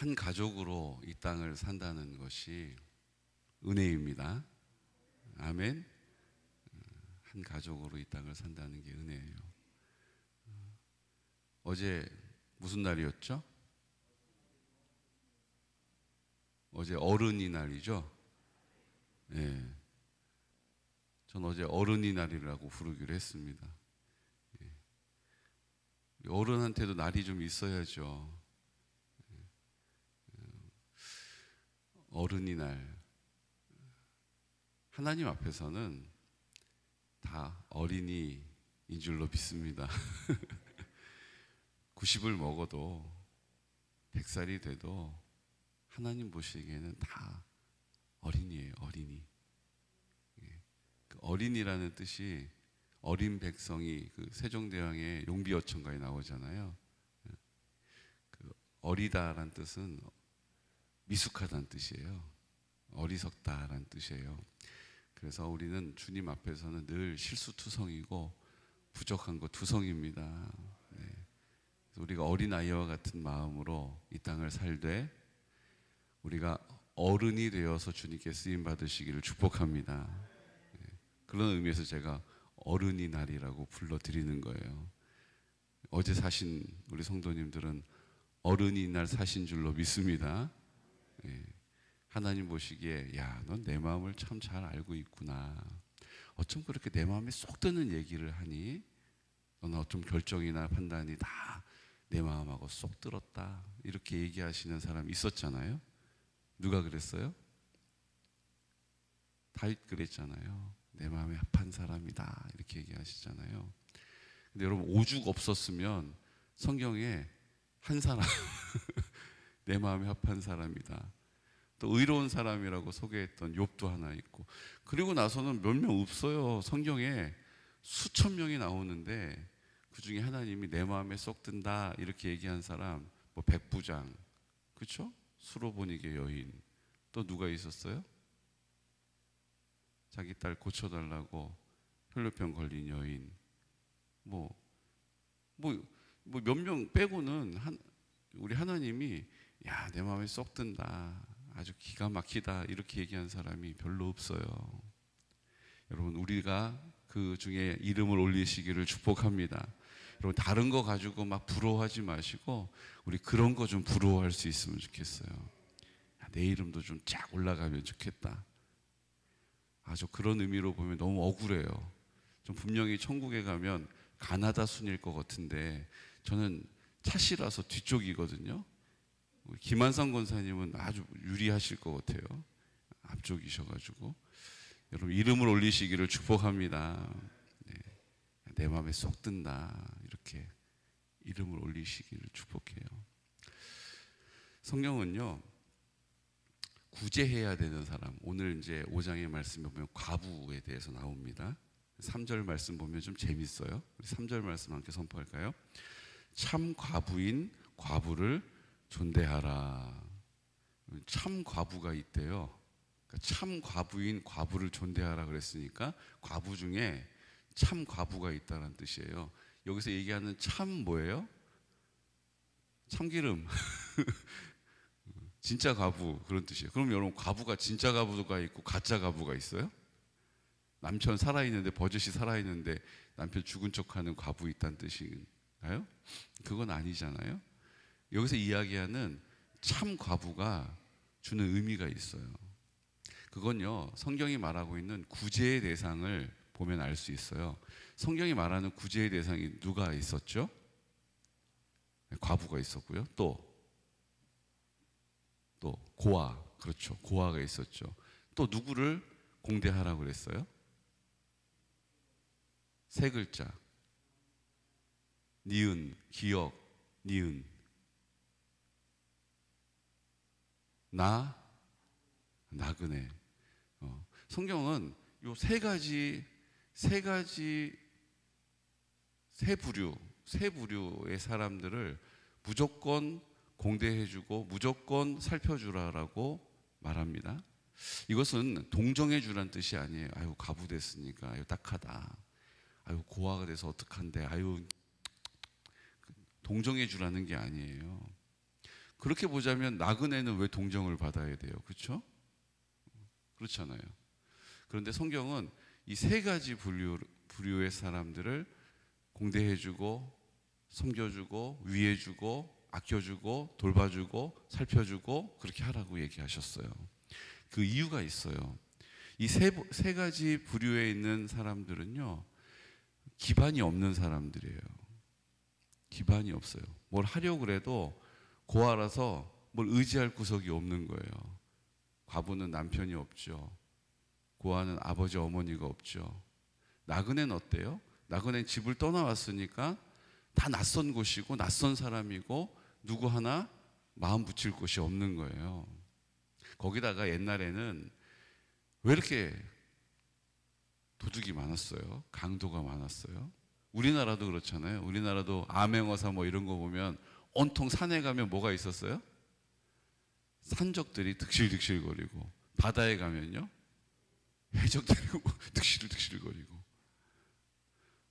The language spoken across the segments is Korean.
한 가족으로 이 땅을 산다는 것이 은혜입니다. 아멘. 한 가족으로 이 땅을 산다는 게 은혜예요. 어제 무슨 날이었죠? 어제 어른이날이죠? 예. 전 어제 어른이날이라고 부르기로 했습니다. 예. 어른한테도 날이 좀 있어야죠. 어른이날. 하나님 앞에서는 다 어린이인 줄로 믿습니다. 90을 먹어도 100살이 돼도 하나님 보시기에는 다 어린이에요. 어린이. 그 어린이라는 뜻이 어린 백성이 그 세종대왕의 용비어천가에 나오잖아요. 그 어리다라는 뜻은 미숙하다는 뜻이에요. 어리석다라는 뜻이에요. 그래서 우리는 주님 앞에서는 늘 실수투성이고 부족한 거 투성입니다. 네. 그래서 우리가 어린아이와 같은 마음으로 이 땅을 살되 우리가 어른이 되어서 주님께 쓰임 받으시기를 축복합니다. 네. 그런 의미에서 제가 어른이날이라고 불러드리는 거예요. 어제 사신 우리 성도님들은 어른이날 사신 줄로 믿습니다. 네. 하나님 보시기에 야, 넌 내 마음을 참 잘 알고 있구나. 어쩜 그렇게 내 마음에 쏙 드는 얘기를 하니? 너는 어쩜 결정이나 판단이 다 내 마음하고 쏙 들었다. 이렇게 얘기하시는 사람 있었잖아요. 누가 그랬어요? 다윗 그랬잖아요. 내 마음에 합한 사람이다. 이렇게 얘기하시잖아요. 근데 여러분 오죽 없었으면 성경에 한 사람 내 마음에 합한 사람이다. 또 의로운 사람이라고 소개했던 욥도 하나 있고, 그리고 나서는 몇 명 없어요. 성경에 수천 명이 나오는데 그 중에 하나님이 내 마음에 쏙 든다 이렇게 얘기한 사람 뭐 백부장, 그렇죠? 수로보니게 여인, 또 누가 있었어요? 자기 딸 고쳐달라고 혈루병 걸린 여인, 뭐 몇 명 빼고는 우리 하나님이 야, 내 마음에 쏙 든다, 아주 기가 막히다 이렇게 얘기한 사람이 별로 없어요. 여러분, 우리가 그 중에 이름을 올리시기를 축복합니다. 여러분, 다른 거 가지고 막 부러워하지 마시고 우리 그런 거 좀 부러워할 수 있으면 좋겠어요. 야, 내 이름도 좀 쫙 올라가면 좋겠다. 아주 그런 의미로 보면 너무 억울해요. 좀 분명히 천국에 가면 가나다 순일 것 같은데 저는 차시라서 뒤쪽이거든요. 김한성 권사님은 아주 유리하실 것 같아요. 앞쪽이셔가지고. 여러분, 이름을 올리시기를 축복합니다. 네. 내 마음에 쏙 든다. 이렇게 이름을 올리시기를 축복해요. 성경은요, 구제해야 되는 사람, 오늘 이제 5장의 말씀에 보면 과부에 대해서 나옵니다. 3절 말씀 보면 좀 재밌어요. 우리 3절 말씀 함께 선포할까요? 참 과부인 과부를 존대하라. 참 과부가 있대요. 그러니까 참 과부인 과부를 존대하라 그랬으니까 과부 중에 참 과부가 있다는 뜻이에요. 여기서 얘기하는 참 뭐예요? 참기름. 진짜 과부, 그런 뜻이에요. 그럼 여러분, 과부가 진짜 과부가 있고 가짜 과부가 있어요? 남편 살아있는데, 버젓이 살아있는데 남편 죽은 척하는 과부 있다는 뜻인가요? 그건 아니잖아요. 여기서 이야기하는 참 과부가 주는 의미가 있어요. 그건요, 성경이 말하고 있는 구제의 대상을 보면 알 수 있어요. 성경이 말하는 구제의 대상이 누가 있었죠? 과부가 있었고요. 또 고아, 그렇죠. 고아가 있었죠. 또 누구를 공대하라고 그랬어요? 세 글자. 니은, 기억, 니은. 나그네. 성경은 요 세 부류의 사람들을 무조건 공대해주고 무조건 살펴주라라고 말합니다. 이것은 동정해주라는 뜻이 아니에요. 아유, 과부됐으니까 아유 딱하다, 아유 고아가 돼서 어떡한데, 아유 동정해주라는 게 아니에요. 그렇게 보자면 나그네는 왜 동정을 받아야 돼요? 그렇죠? 그렇잖아요. 그런데 성경은 이 세 가지 부류의 사람들을 공대해주고 섬겨주고 위해주고 아껴주고 돌봐주고 살펴주고 그렇게 하라고 얘기하셨어요. 그 이유가 있어요. 이 세 가지 부류에 있는 사람들은요, 기반이 없는 사람들이에요. 기반이 없어요. 뭘 하려고 그래도 고아라서 뭘 의지할 구석이 없는 거예요. 과부는 남편이 없죠. 고아는 아버지 어머니가 없죠. 나그네는 어때요? 나그네는 집을 떠나왔으니까 다 낯선 곳이고 낯선 사람이고 누구 하나 마음 붙일 곳이 없는 거예요. 거기다가 옛날에는 왜 이렇게 도둑이 많았어요? 강도가 많았어요? 우리나라도 그렇잖아요. 우리나라도 암행어사 뭐 이런 거 보면 온통 산에 가면 뭐가 있었어요? 산적들이 득실득실거리고, 바다에 가면요 해적들이 득실득실거리고.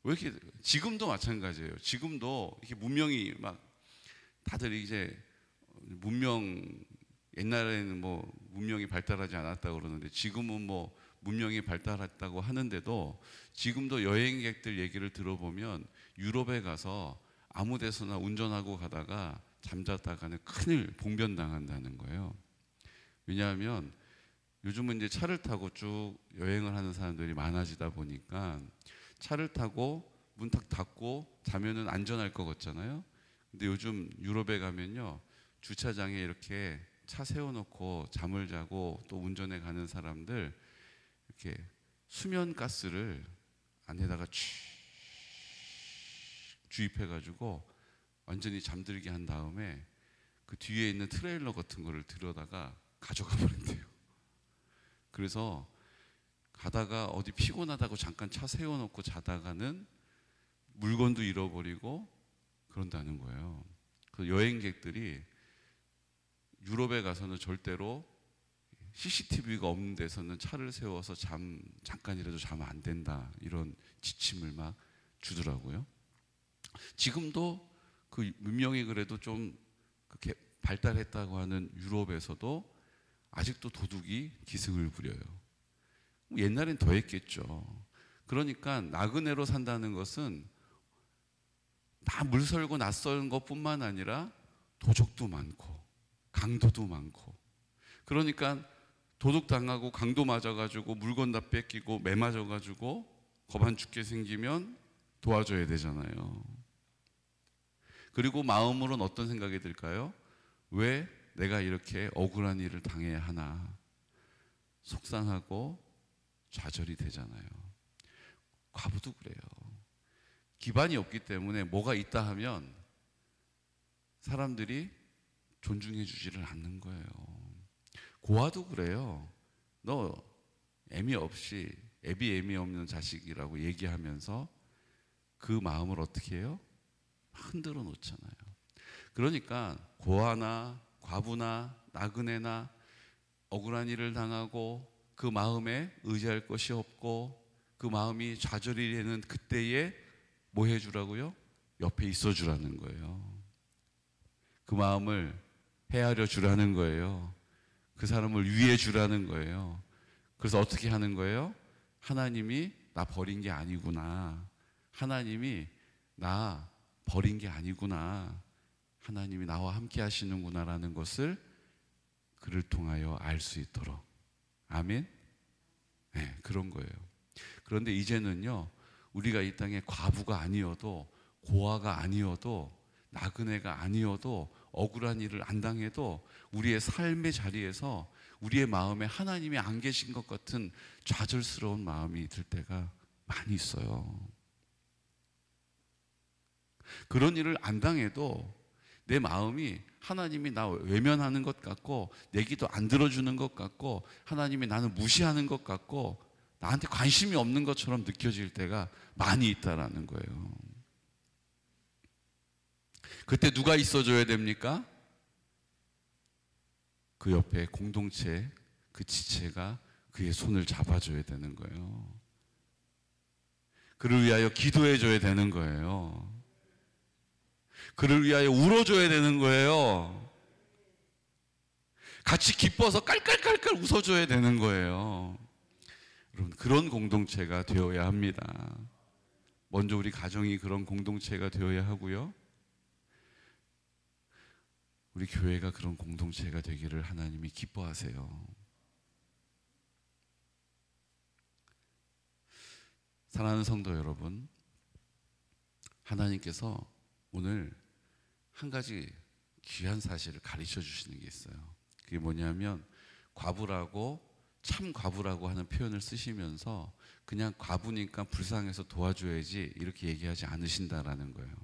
왜 이렇게, 지금도 마찬가지예요. 지금도 이렇게 문명이 막 다들 이제 옛날에는 뭐 문명이 발달하지 않았다고 그러는데 지금은 뭐 문명이 발달했다고 하는데도 지금도 여행객들 얘기를 들어보면 유럽에 가서 아무 데서나 운전하고 가다가 잠잤다가는 큰일 봉변당한다는 거예요. 왜냐하면 요즘은 이제 차를 타고 쭉 여행을 하는 사람들이 많아지다 보니까 차를 타고 문 탁 닫고 자면은 안전할 것 같잖아요. 근데 요즘 유럽에 가면요, 주차장에 이렇게 차 세워놓고 잠을 자고 또 운전해 가는 사람들 이렇게 수면 가스를 안에다가 주입해가지고 완전히 잠들게 한 다음에 그 뒤에 있는 트레일러 같은 거를 들여다가 가져가 버린대요. 그래서 가다가 어디 피곤하다고 잠깐 차 세워놓고 자다가는 물건도 잃어버리고 그런다는 거예요. 그 여행객들이 유럽에 가서는 절대로 CCTV가 없는 데서는 차를 세워서 잠깐이라도 자면 안 된다, 이런 지침을 막 주더라고요. 지금도 그 문명이 그래도 좀 그렇게 발달했다고 하는 유럽에서도 아직도 도둑이 기승을 부려요. 옛날엔 더 했겠죠. 그러니까 나그네로 산다는 것은 다 물설고 낯선 것뿐만 아니라 도적도 많고 강도도 많고, 그러니까 도둑 당하고 강도 맞아가지고 물건 다 뺏기고 매 맞아가지고 겁안 죽게 생기면 도와줘야 되잖아요. 그리고 마음으로는 어떤 생각이 들까요? 왜 내가 이렇게 억울한 일을 당해야 하나, 속상하고 좌절이 되잖아요. 과부도 그래요. 기반이 없기 때문에 뭐가 있다 하면 사람들이 존중해 주지를 않는 거예요. 고아도 그래요. 너 애미 없는 자식이라고 얘기하면서 그 마음을 어떻게 해요? 흔들어 놓잖아요. 그러니까 고아나 과부나 나그네나 억울한 일을 당하고 그 마음에 의지할 것이 없고 그 마음이 좌절이 되는 그때에 뭐 해주라고요? 옆에 있어 주라는 거예요. 그 마음을 헤아려 주라는 거예요. 그 사람을 위해 주라는 거예요. 그래서 어떻게 하는 거예요? 하나님이 나 버린 게 아니구나. 하나님이 나 버린 게 아니구나. 하나님이 나와 함께 하시는구나라는 것을 그를 통하여 알 수 있도록. 아멘? 네, 그런 거예요. 그런데 이제는요, 우리가 이 땅에 과부가 아니어도 고아가 아니어도 나그네가 아니어도 억울한 일을 안 당해도 우리의 삶의 자리에서 우리의 마음에 하나님이 안 계신 것 같은 좌절스러운 마음이 들 때가 많이 있어요. 그런 일을 안 당해도 내 마음이 하나님이 나 외면하는 것 같고 내 기도 안 들어주는 것 같고 하나님이 나를 무시하는 것 같고 나한테 관심이 없는 것처럼 느껴질 때가 많이 있다라는 거예요. 그때 누가 있어줘야 됩니까? 그 옆에 공동체, 그 지체가 그의 손을 잡아줘야 되는 거예요. 그를 위하여 기도해줘야 되는 거예요. 그를 위하여 울어줘야 되는 거예요. 같이 기뻐서 깔깔깔깔 웃어줘야 되는 거예요. 여러분, 그런 공동체가 되어야 합니다. 먼저 우리 가정이 그런 공동체가 되어야 하고요. 우리 교회가 그런 공동체가 되기를 하나님이 기뻐하세요. 사랑하는 성도 여러분, 하나님께서 오늘 한 가지 귀한 사실을 가르쳐 주시는 게 있어요. 그게 뭐냐면 과부라고, 참 과부라고 하는 표현을 쓰시면서 그냥 과부니까 불쌍해서 도와줘야지 이렇게 얘기하지 않으신다라는 거예요.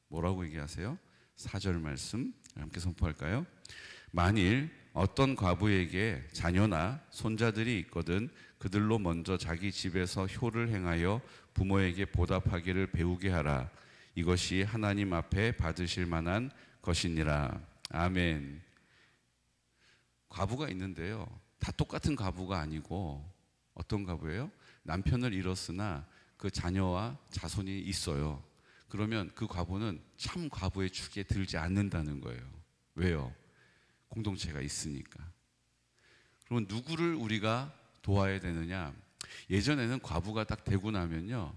뭐라고 얘기하세요? 4절 말씀 함께 선포할까요? 만일 어떤 과부에게 자녀나 손자들이 있거든 그들로 먼저 자기 집에서 효를 행하여 부모에게 보답하기를 배우게 하라. 이것이 하나님 앞에 받으실 만한 것이니라. 아멘. 과부가 있는데요, 다 똑같은 과부가 아니고 어떤 과부예요? 남편을 잃었으나 그 자녀와 자손이 있어요. 그러면 그 과부는 참 과부의 축에 들지 않는다는 거예요. 왜요? 공동체가 있으니까. 그러면 누구를 우리가 도와야 되느냐? 예전에는 과부가 딱 되고 나면요,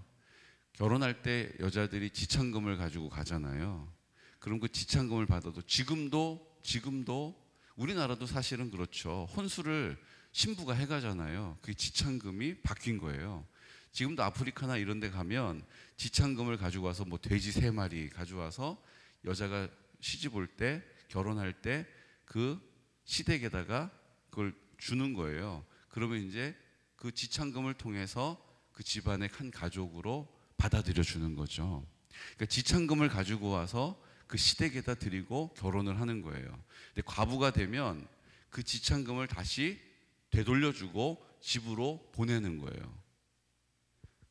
결혼할 때 여자들이 지참금을 가지고 가잖아요. 그럼 그 지참금을 받아도 지금도 우리나라도 사실은 그렇죠. 혼수를 신부가 해가잖아요. 그게 지참금이 바뀐 거예요. 지금도 아프리카나 이런 데 가면 지참금을 가지고 와서 뭐 돼지 3마리 가져와서 여자가 시집 올 때, 결혼할 때 그 시댁에다가 그걸 주는 거예요. 그러면 이제 그 지참금을 통해서 그 집안의 한 가족으로 받아들여 주는 거죠. 그러니까 지참금을 가지고 와서 그 시댁에다 드리고 결혼을 하는 거예요. 근데 과부가 되면 그 지참금을 다시 되돌려주고 집으로 보내는 거예요.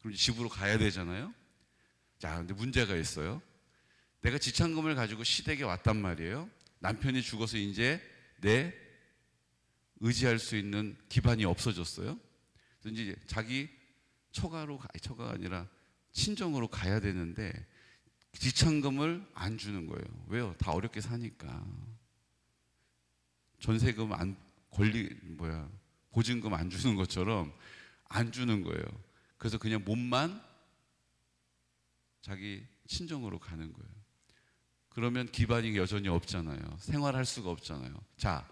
그럼 집으로 가야 되잖아요. 자, 근데 문제가 있어요. 내가 지참금을 가지고 시댁에 왔단 말이에요. 남편이 죽어서 이제 내 의지할 수 있는 기반이 없어졌어요. 그래서 이제 자기 처가가 아니라 친정으로 가야 되는데 지참금을 안 주는 거예요. 왜요? 다 어렵게 사니까. 전세금 보증금 안 주는 것처럼 안 주는 거예요. 그래서 그냥 몸만 자기 친정으로 가는 거예요. 그러면 기반이 여전히 없잖아요. 생활할 수가 없잖아요. 자,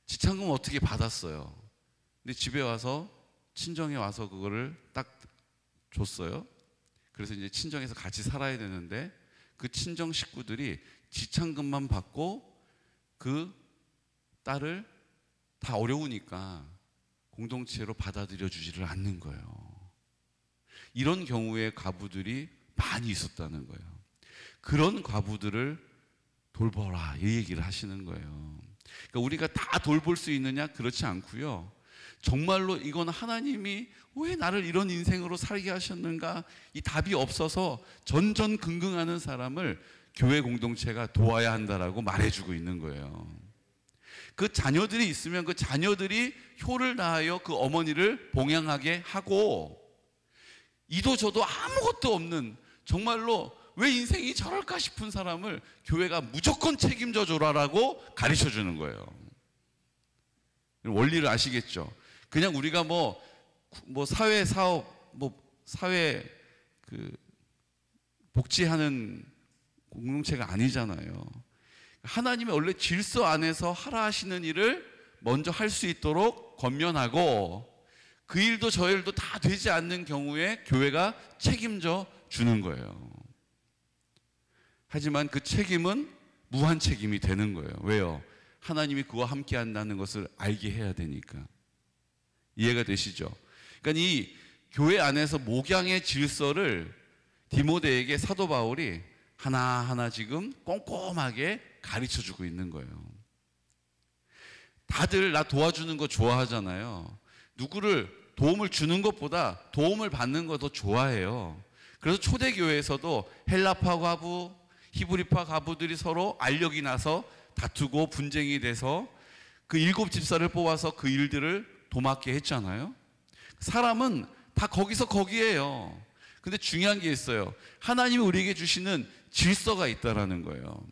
지참금 어떻게 받았어요? 근데 집에 와서, 친정에 와서 그거를 딱 줬어요. 그래서 이제 친정에서 같이 살아야 되는데 그 친정 식구들이 지참금만 받고 그 딸을 다 어려우니까 공동체로 받아들여 주지를 않는 거예요. 이런 경우에 과부들이 많이 있었다는 거예요. 그런 과부들을 돌보라, 이 얘기를 하시는 거예요. 그러니까 우리가 다 돌볼 수 있느냐? 그렇지 않고요. 정말로 이건 하나님이 왜 나를 이런 인생으로 살게 하셨는가? 이 답이 없어서 전전긍긍하는 사람을 교회 공동체가 도와야 한다라고 말해주고 있는 거예요. 그 자녀들이 있으면 그 자녀들이 효를 다하여 그 어머니를 봉양하게 하고, 이도 저도 아무것도 없는, 정말로 왜 인생이 저럴까 싶은 사람을 교회가 무조건 책임져 줘라라고 가르쳐 주는 거예요. 원리를 아시겠죠? 그냥 우리가 뭐 사회 사업, 사회 복지하는 공동체가 아니잖아요. 하나님의 원래 질서 안에서 하라 하시는 일을 먼저 할 수 있도록 권면하고, 그 일도 저 일도 다 되지 않는 경우에 교회가 책임져 주는 거예요. 하지만 그 책임은 무한 책임이 되는 거예요. 왜요? 하나님이 그와 함께 한다는 것을 알게 해야 되니까. 이해가 되시죠? 그러니까 이 교회 안에서 목양의 질서를 디모데에게 사도 바울이 하나하나 지금 꼼꼼하게 가르쳐 주고 있는 거예요. 다들 나 도와주는 거 좋아하잖아요. 누구를 도움을 주는 것보다 도움을 받는 거 더 좋아해요. 그래서 초대교회에서도 헬라파 과부, 히브리파 과부들이 서로 알력이 나서 다투고 분쟁이 돼서 그 7 집사를 뽑아서 그 일들을 도맡게 했잖아요. 사람은 다 거기서 거기에요. 근데 중요한 게 있어요. 하나님이 우리에게 주시는 질서가 있다라는 거예요.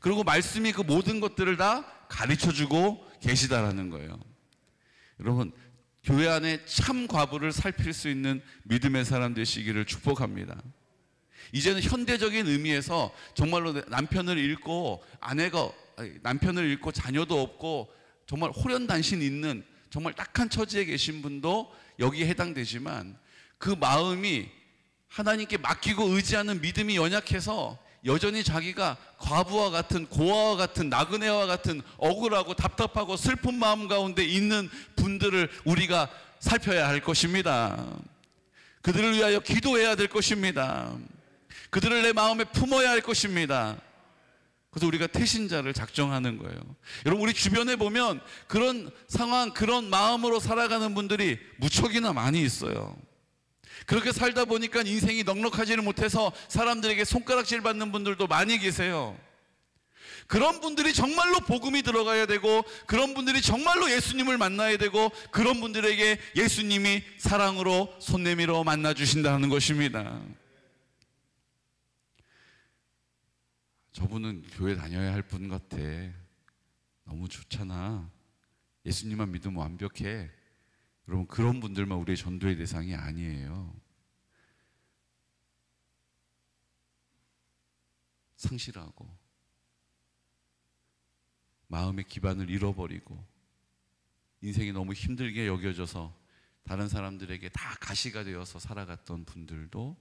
그리고 말씀이 그 모든 것들을 다 가르쳐주고 계시다라는 거예요. 여러분, 교회 안에 참 과부를 살필 수 있는 믿음의 사람 되시기를 축복합니다. 이제는 현대적인 의미에서 정말로 남편을 잃고 남편을 잃고 자녀도 없고 정말 홀연단신 있는 정말 딱한 처지에 계신 분도 여기에 해당되지만, 그 마음이 하나님께 맡기고 의지하는 믿음이 연약해서 여전히 자기가 과부와 같은, 고아와 같은, 나그네와 같은 억울하고 답답하고 슬픈 마음 가운데 있는 분들을 우리가 살펴야 할 것입니다. 그들을 위하여 기도해야 될 것입니다. 그들을 내 마음에 품어야 할 것입니다. 그래서 우리가 태신자를 작정하는 거예요. 여러분, 우리 주변에 보면 그런 상황, 그런 마음으로 살아가는 분들이 무척이나 많이 있어요. 그렇게 살다 보니까 인생이 넉넉하지를 못해서 사람들에게 손가락질 받는 분들도 많이 계세요. 그런 분들이 정말로 복음이 들어가야 되고, 그런 분들이 정말로 예수님을 만나야 되고, 그런 분들에게 예수님이 사랑으로 손 내밀어 만나주신다는 것입니다. 저분은 교회 다녀야 할 분 같아. 너무 좋잖아. 예수님만 믿으면 완벽해. 여러분, 그런 분들만 우리의 전도의 대상이 아니에요. 상실하고 마음의 기반을 잃어버리고 인생이 너무 힘들게 여겨져서 다른 사람들에게 다 가시가 되어서 살아갔던 분들도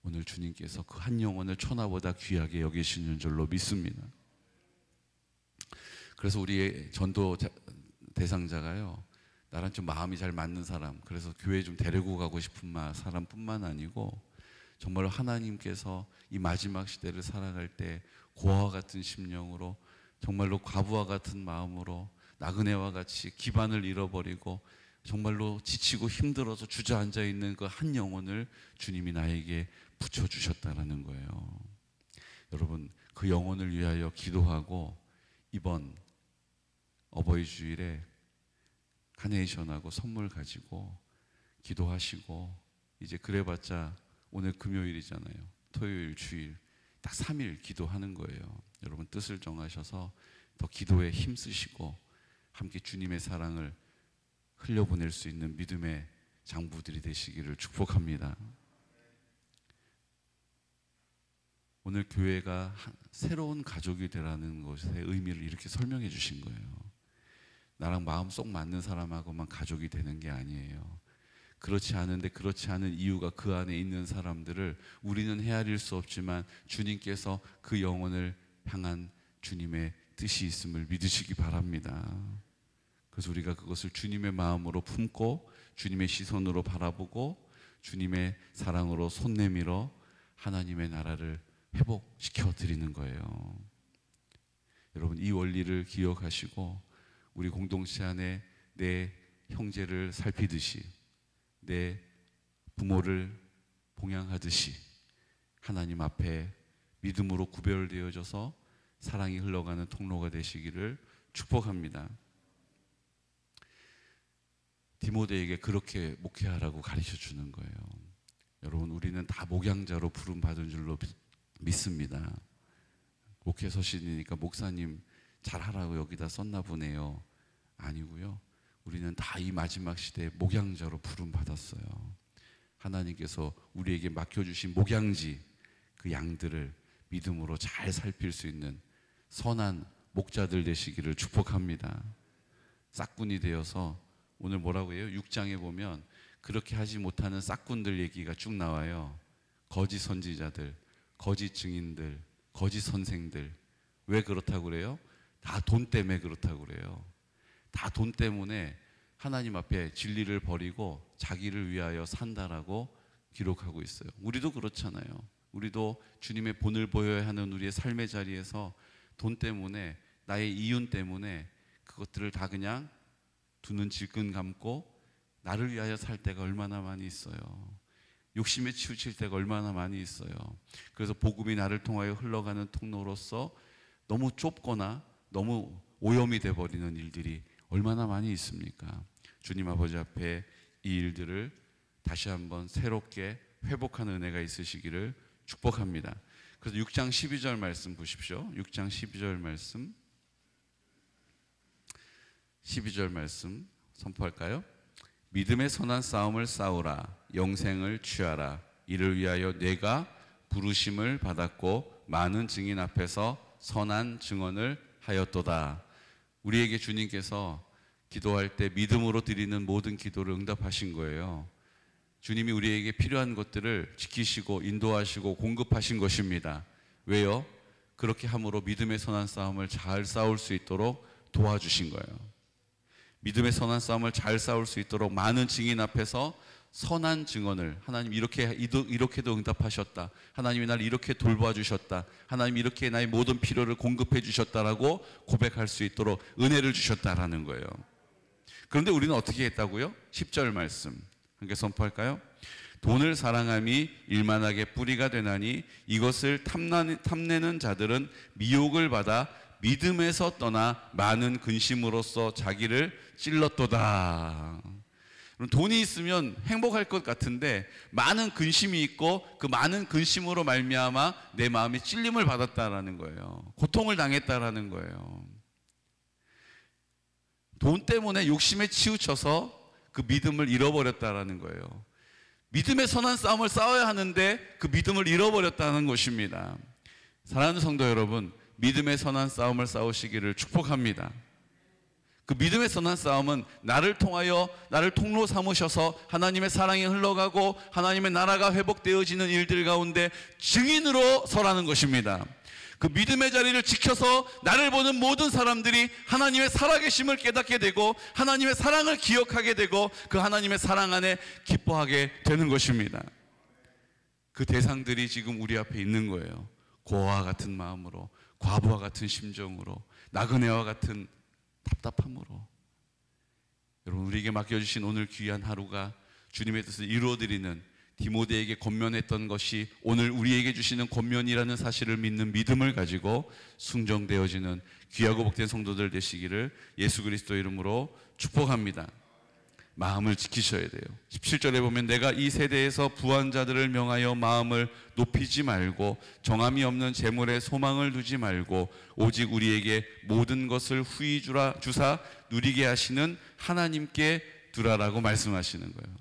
오늘 주님께서 그 한 영혼을 천하보다 귀하게 여기시는 줄로 믿습니다. 그래서 우리의 전도 대상자가요, 나랑 좀 마음이 잘 맞는 사람, 그래서 교회 좀 데리고 가고 싶은 사람뿐만 아니고, 정말로 하나님께서 이 마지막 시대를 살아갈 때 고아와 같은 심령으로, 정말로 과부와 같은 마음으로, 나그네와 같이 기반을 잃어버리고 정말로 지치고 힘들어서 주저앉아 있는 그 한 영혼을 주님이 나에게 붙여주셨다라는 거예요. 여러분, 그 영혼을 위하여 기도하고 이번 어버이 주일에 카네이션하고 선물 가지고 기도하시고, 이제 그래봤자 오늘 금요일이잖아요. 토요일, 주일 딱 3일 기도하는 거예요. 여러분, 뜻을 정하셔서 더 기도에 힘쓰시고 함께 주님의 사랑을 흘려보낼 수 있는 믿음의 장부들이 되시기를 축복합니다. 오늘 교회가 새로운 가족이 되라는 것의 의미를 이렇게 설명해 주신 거예요. 나랑 마음 쏙 맞는 사람하고만 가족이 되는 게 아니에요. 그렇지 않은데, 그렇지 않은 이유가 그 안에 있는 사람들을 우리는 헤아릴 수 없지만 주님께서 그 영혼을 향한 주님의 뜻이 있음을 믿으시기 바랍니다. 그래서 우리가 그것을 주님의 마음으로 품고 주님의 시선으로 바라보고 주님의 사랑으로 손 내밀어 하나님의 나라를 회복시켜 드리는 거예요. 여러분, 이 원리를 기억하시고 우리 공동체 안에 내 형제를 살피듯이, 내 부모를 봉양하듯이 하나님 앞에 믿음으로 구별되어져서 사랑이 흘러가는 통로가 되시기를 축복합니다. 디모데에게 그렇게 목회하라고 가르쳐 주는 거예요. 여러분, 우리는 다 목양자로 부름 받은 줄로 믿습니다. 목회 서신이니까 목사님 잘하라고 여기다 썼나 보네요. 아니고요. 우리는 다 이 마지막 시대에 목양자로 부름 받았어요. 하나님께서 우리에게 맡겨주신 목양지, 그 양들을 믿음으로 잘 살필 수 있는 선한 목자들 되시기를 축복합니다. 싹군이 되어서, 오늘 뭐라고 해요? 6장에 보면 그렇게 하지 못하는 싹군들 얘기가 쭉 나와요. 거짓 선지자들, 거짓 증인들, 거짓 선생들. 왜 그렇다고 그래요? 다 돈 때문에 그렇다고 그래요. 다 돈 때문에 하나님 앞에 진리를 버리고 자기를 위하여 산다라고 기록하고 있어요. 우리도 그렇잖아요. 우리도 주님의 본을 보여야 하는 우리의 삶의 자리에서 돈 때문에, 나의 이윤 때문에 그것들을 다 그냥 두 눈 질끈 감고 나를 위하여 살 때가 얼마나 많이 있어요. 욕심에 치우칠 때가 얼마나 많이 있어요. 그래서 복음이 나를 통하여 흘러가는 통로로서 너무 좁거나 너무 오염이 돼버리는 일들이 얼마나 많이 있습니까? 주님 아버지 앞에 이 일들을 다시 한번 새롭게 회복하는 은혜가 있으시기를 축복합니다. 그래서 6장 12절 말씀 보십시오. 6장 12절 말씀. 12절 말씀 선포할까요? 믿음의 선한 싸움을 싸우라. 영생을 취하라. 이를 위하여 내가 부르심을 받았고 많은 증인 앞에서 선한 증언을 하였도다. 우리에게 주님께서 기도할 때 믿음으로 드리는 모든 기도를 응답하신 거예요. 주님이 우리에게 필요한 것들을 지키시고 인도하시고 공급하신 것입니다. 왜요? 그렇게 함으로 믿음의 선한 싸움을 잘 싸울 수 있도록 도와주신 거예요. 믿음의 선한 싸움을 잘 싸울 수 있도록 많은 증인 앞에서 선한 증언을, 하나님 이렇게도 응답하셨다, 하나님이 나를 이렇게 돌봐 주셨다, 하나님 이렇게 나의 모든 필요를 공급해 주셨다라고 고백할 수 있도록 은혜를 주셨다라는 거예요. 그런데 우리는 어떻게 했다고요? 10절 말씀 함께 선포할까요? 돈을 사랑함이 일만하게 뿌리가 되나니 이것을 탐내는 자들은 미혹을 받아 믿음에서 떠나 많은 근심으로써 자기를 찔렀도다. 돈이 있으면 행복할 것 같은데 많은 근심이 있고 그 많은 근심으로 말미암아 내 마음이 찔림을 받았다라는 거예요. 고통을 당했다라는 거예요. 돈 때문에 욕심에 치우쳐서 그 믿음을 잃어버렸다라는 거예요. 믿음의 선한 싸움을 싸워야 하는데 그 믿음을 잃어버렸다는 것입니다. 사랑하는 성도 여러분, 믿음의 선한 싸움을 싸우시기를 축복합니다. 그 믿음의 선한 싸움은 나를 통하여 나를 통로 삼으셔서 하나님의 사랑이 흘러가고 하나님의 나라가 회복되어지는 일들 가운데 증인으로 서라는 것입니다. 그 믿음의 자리를 지켜서 나를 보는 모든 사람들이 하나님의 살아계심을 깨닫게 되고 하나님의 사랑을 기억하게 되고 그 하나님의 사랑 안에 기뻐하게 되는 것입니다. 그 대상들이 지금 우리 앞에 있는 거예요. 고아와 같은 마음으로, 과부와 같은 심정으로, 나그네와 같은 답답함으로. 여러분, 우리에게 맡겨주신 오늘 귀한 하루가 주님의 뜻을 이루어드리는 디모데에게 권면했던 것이 오늘 우리에게 주시는 권면이라는 사실을 믿는 믿음을 가지고 순종되어지는 귀하고 복된 성도들 되시기를 예수 그리스도 이름으로 축복합니다. 마음을 지키셔야 돼요. 17절에 보면 내가 이 세대에서 부한 자들을 명하여 마음을 높이지 말고 정함이 없는 재물에 소망을 두지 말고 오직 우리에게 모든 것을 후히 주사 누리게 하시는 하나님께 두라라고 말씀하시는 거예요.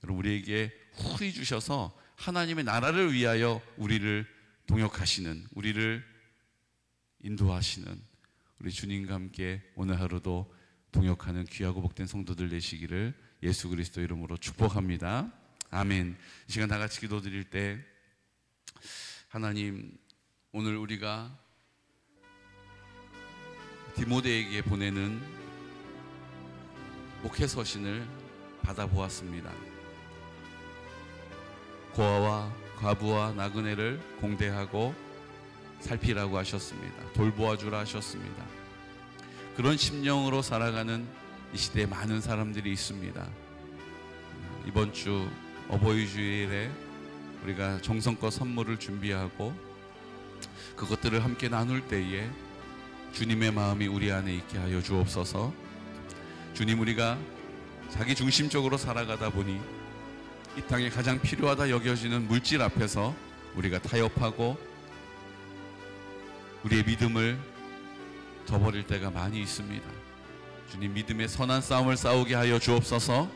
여러분, 우리에게 후히 주셔서 하나님의 나라를 위하여 우리를 동역하시는, 우리를 인도하시는 우리 주님과 함께 오늘 하루도 동역하는 귀하고 복된 성도들 되시기를 예수 그리스도 이름으로 축복합니다. 아멘. 이 시간 다 같이 기도드릴 때 하나님, 오늘 우리가 디모데에게 보내는 목회 서신을 받아보았습니다. 고아와 과부와 나그네를 공대하고 살피라고 하셨습니다. 돌보아주라 하셨습니다. 그런 심령으로 살아가는 이 시대에 많은 사람들이 있습니다. 이번 주 어버이 주일에 우리가 정성껏 선물을 준비하고 그것들을 함께 나눌 때에 주님의 마음이 우리 안에 있게 하여 주옵소서. 주님, 우리가 자기 중심적으로 살아가다 보니 이 땅에 가장 필요하다 여겨지는 물질 앞에서 우리가 타협하고 우리의 믿음을 저버릴 때가 많이 있습니다. 주님, 믿음의 선한 싸움을 싸우게 하여 주옵소서.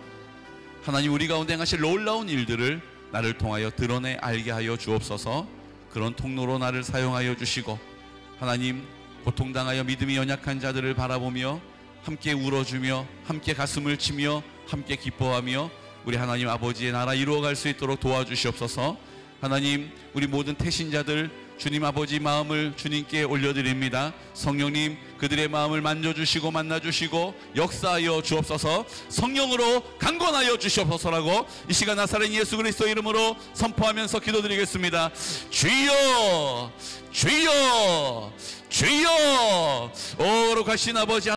하나님, 우리 가운데 행하실 놀라운 일들을 나를 통하여 드러내 알게 하여 주옵소서. 그런 통로로 나를 사용하여 주시고 하나님, 고통당하여 믿음이 연약한 자들을 바라보며 함께 울어주며 함께 가슴을 치며 함께 기뻐하며 우리 하나님 아버지의 나라 이루어갈 수 있도록 도와주시옵소서. 하나님, 우리 모든 태신자들 주님 아버지 마음을 주님께 올려드립니다. 성령님, 그들의 마음을 만져주시고 만나주시고 역사하여 주옵소서. 성령으로 강권하여 주시옵소서라고 이 시간 나사렛 예수 그리스도 이름으로 선포하면서 기도드리겠습니다. 주여, 주여, 주여. 거룩하신 아버지